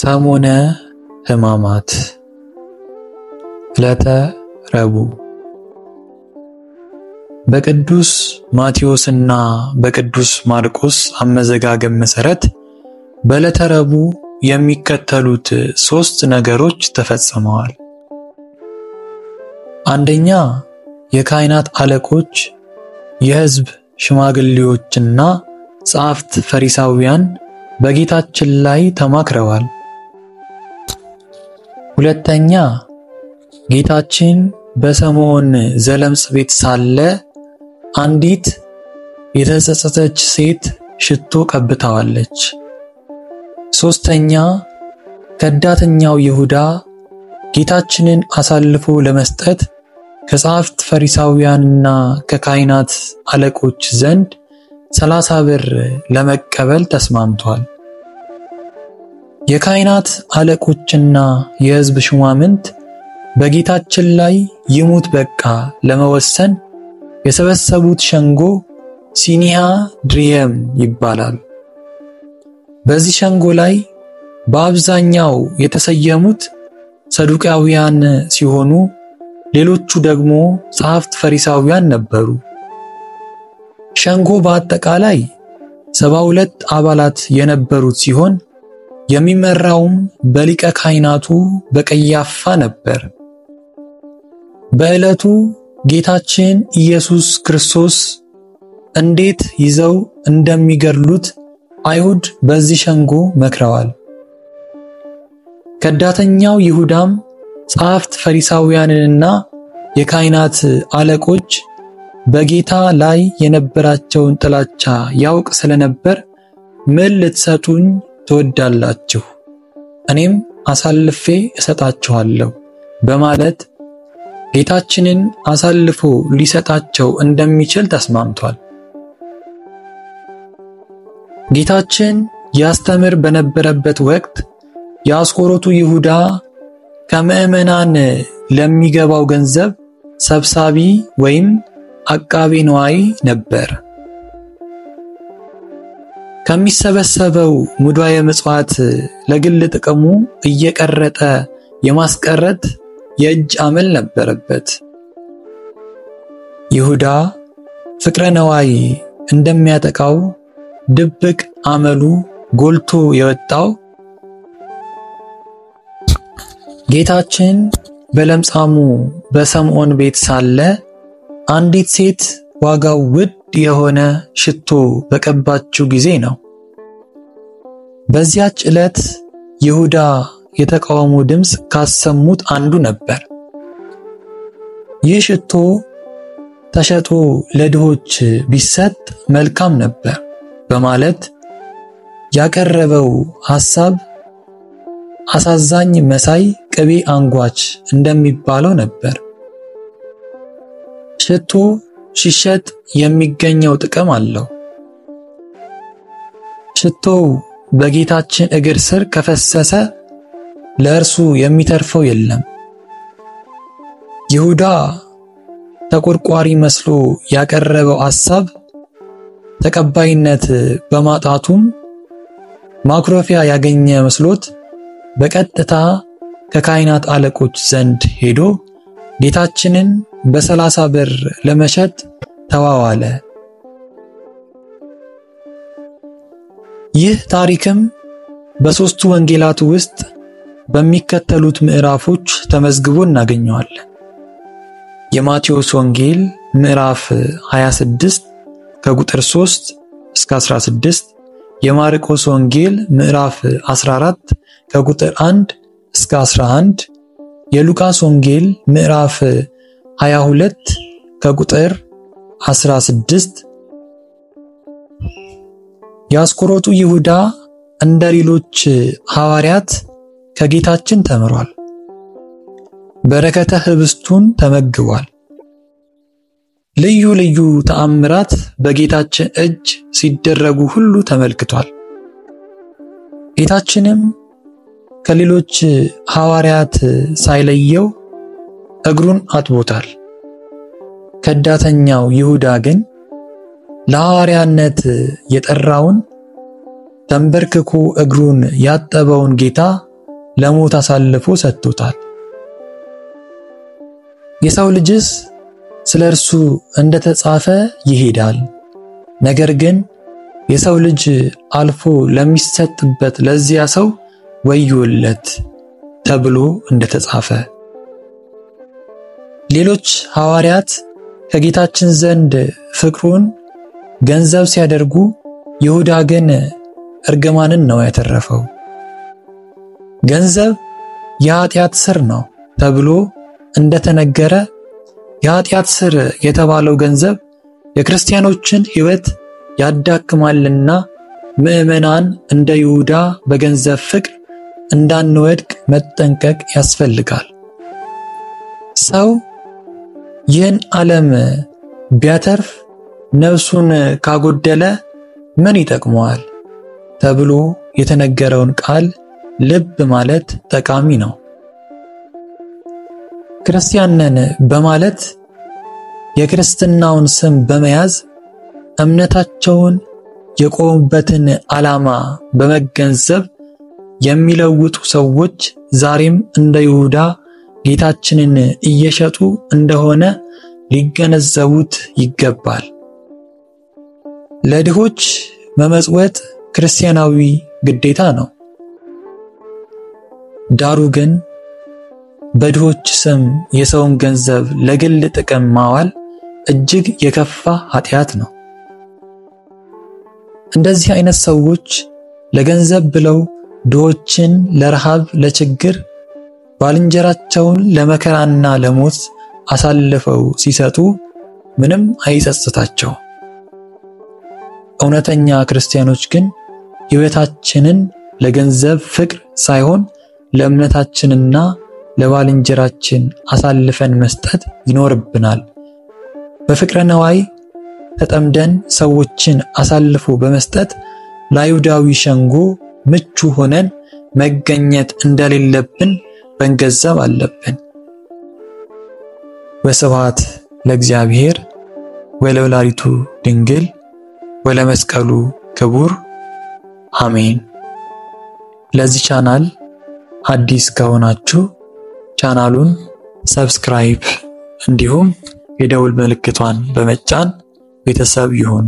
ሰሙነ ሕማማት ዕለተ ረቡዕ በቅዱስ ማቴዎስና በቅዱስ ማርቆስ አመዘጋገብ መሰረት በዕለተ ረቡዕ የሚከተሉት 3 ነገሮች ተፈጽመዋል። አንደኛ፣ የካህናት አለቆች፣ የሕዝብ ሽማግሌዎችና ጻፍት ፈሪሳውያን በጌታችን ላይ ተማክረዋል። ሁለተኛ፣ ጌታችን በስምዖን ዘለምጽ ቤት ሳለ አንዲት የተጸጸተች ሴት ሽቶ ቀብታዋለች። ሶስተኛ፣ ከዳተኛው ይሁዳ ጌታችንን አሳልፎ ለመስጠት ከጻፍት ፈሪሳውያንና ከካህናት አለቆች ዘንድ 30 ብር ለመቀበል ተስማምቷል። የካህናት አለቆችና የሕዝብ ሹማምንት በጌታችን ላይ ይሙት በቃ ለመወሰን የሰበሰቡት ሸንጎ ሲኒሃድሪየም ይባላል። በዚህ ሸንጎ ላይ በአብዛኛው የተሰየሙት ሰዱቃውያን ሲሆኑ ሌሎቹ ደግሞ ጻፍት ፈሪሳውያን ነበሩ። ሸንጎ በአጠቃላይ 72 አባላት የነበሩት ሲሆን የሚመራውም በሊቀ ካህናቱ በቀያፋ ነበር። በዕለቱ ጌታችን ኢየሱስ ክርስቶስ እንዴት ይዘው እንደሚገድሉት አይሁድ በዚህ ሸንጎ መክረዋል። ከዳተኛው ይሁዳም ጻፍት ፈሪሳውያንንና የካህናት አለቆች በጌታ ላይ የነበራቸውን ጥላቻ ያውቅ ስለነበር ምን ልትሰጡኝ ትወዳላችሁ? እኔም አሳልፌ እሰጣችኋለሁ በማለት ጌታችንን አሳልፎ ሊሰጣቸው እንደሚችል ተስማምቷል። ጌታችን ያስተምር በነበረበት ወቅት የአስቆሮቱ ይሁዳ ከምዕመናን ለሚገባው ገንዘብ ሰብሳቢ ወይም አቃቤ ነዋይ ነበር። ከሚሰበሰበው ሙዳየ ምጽዋት ለግል ጥቅሙ እየቀረጠ የማስቀረት የእጅ አመል ነበረበት። ይሁዳ ፍቅረ ነዋይ እንደሚያጠቃው ድብቅ አመሉ ጎልቶ የወጣው ጌታችን በለምጻሙ በስምዖን ቤት ሳለ አንዲት ሴት ዋጋው ውድ የሆነ ሽቶ በቀባችው ጊዜ ነው። በዚያች ዕለት ይሁዳ የተቃውሞ ድምፅ ካሰሙት አንዱ ነበር። ይህ ሽቶ ተሸጦ ለድሆች ቢሰጥ መልካም ነበር በማለት ያቀረበው ሐሳብ አሳዛኝ መሳይ ቅቤ አንጓች እንደሚባለው ነበር። ሽቶ ሲሸጥ የሚገኘው ጥቅም አለው። ሽቶው በጌታችን እግር ስር ከፈሰሰ ለእርሱ የሚተርፈው የለም። ይሁዳ ተቆርቋሪ መስሎ ያቀረበው ሐሳብ ተቀባይነት በማጣቱም ማኩረፊያ ያገኘ መስሎት በቀጥታ ከካህናት አለቆች ዘንድ ሄዶ ጌታችንን በ30 ብር ለመሸጥ ተዋዋለ። ይህ ታሪክም በ3ቱ ወንጌላት ውስጥ በሚከተሉት ምዕራፎች ተመዝግቦ እናገኘዋለን። የማቴዎስ ወንጌል ምዕራፍ 26 ከቁጥር 3 እስከ 16፣ የማርቆስ ወንጌል ምዕራፍ 14 ከቁጥር 1 እስከ 11፣ የሉቃስ ወንጌል ምዕራፍ 22 ከቁጥር 16። የአስቆሮቱ ይሁዳ እንደ ሌሎች ሐዋርያት ከጌታችን ተምሯል። በረከተ ኅብስቱን ተመግቧል። ልዩ ልዩ ተአምራት በጌታችን እጅ ሲደረጉ ሁሉ ተመልክቷል። ጌታችንም ከሌሎች ሐዋርያት ሳይለየው እግሩን አጥቦታል። ከዳተኛው ይሁዳ ግን ለሐዋርያነት የጠራውን ተንበርክኮ እግሩን ያጠበውን ጌታ ለሞት አሳልፎ ሰጥቶታል። የሰው ልጅስ ስለ እርሱ እንደተጻፈ ይሄዳል። ነገር ግን የሰው ልጅ አልፎ ለሚሰጥበት ለዚያ ሰው ወዮለት ተብሎ እንደተጻፈ። ሌሎች ሐዋርያት ከጌታችን ዘንድ ፍቅሩን ገንዘብ ሲያደርጉ፣ ይሁዳ ግን እርግማንን ነው ያተረፈው። ገንዘብ የኃጢአት ስር ነው ተብሎ እንደተነገረ የኃጢአት ስር የተባለው ገንዘብ የክርስቲያኖችን ሕይወት ያዳክማልና ምዕመናን እንደ ይሁዳ በገንዘብ ፍቅር እንዳንወድቅ መጠንቀቅ ያስፈልጋል። ሰው ይህን ዓለም ቢያተርፍ ነፍሱን ካጎደለ ምን ይጠቅመዋል ተብሎ የተነገረውን ቃል ልብ ማለት ጠቃሚ ነው። ክርስቲያን ነን በማለት የክርስትናውን ስም በመያዝ እምነታቸውን የቆሙበትን ዓላማ በመገንዘብ የሚለውጡ ሰዎች ዛሬም እንደ ይሁዳ ጌታችንን እየሸጡ እንደሆነ ሊገነዘቡት ይገባል። ለድሆች መመጽወት ክርስቲያናዊ ግዴታ ነው። ዳሩ ግን በድሆች ስም የሰውን ገንዘብ ለግል ጥቅም ማዋል እጅግ የከፋ ኃጢአት ነው። እንደዚህ አይነት ሰዎች ለገንዘብ ብለው ድሆችን ለረሃብ፣ ለችግር፣ ባልንጀራቸውን ለመከራና ለሞት አሳልፈው ሲሰጡ ምንም አይጸጽታቸው። እውነተኛ ክርስቲያኖች ግን ሕይወታችንን ለገንዘብ ፍቅር ሳይሆን ለእምነታችንና ለባልንጀራችን አሳልፈን መስጠት ይኖርብናል። በፍቅረ ነዋይ ተጠምደን ሰዎችን አሳልፎ በመስጠት ለአይሁዳዊ ሸንጎ ምቹ ሆነን መገኘት እንደሌለብን መገንዘብ አለብን። ወስብሐት ለእግዚአብሔር ወለወላዲቱ ድንግል ወለመስቀሉ ክቡር አሜን። ለዚህ ቻናል አዲስ ከሆናችሁ ቻናሉን ሰብስክራይብ እንዲሁም የደውል ምልክቷን በመጫን ቤተሰብ ይሁኑ።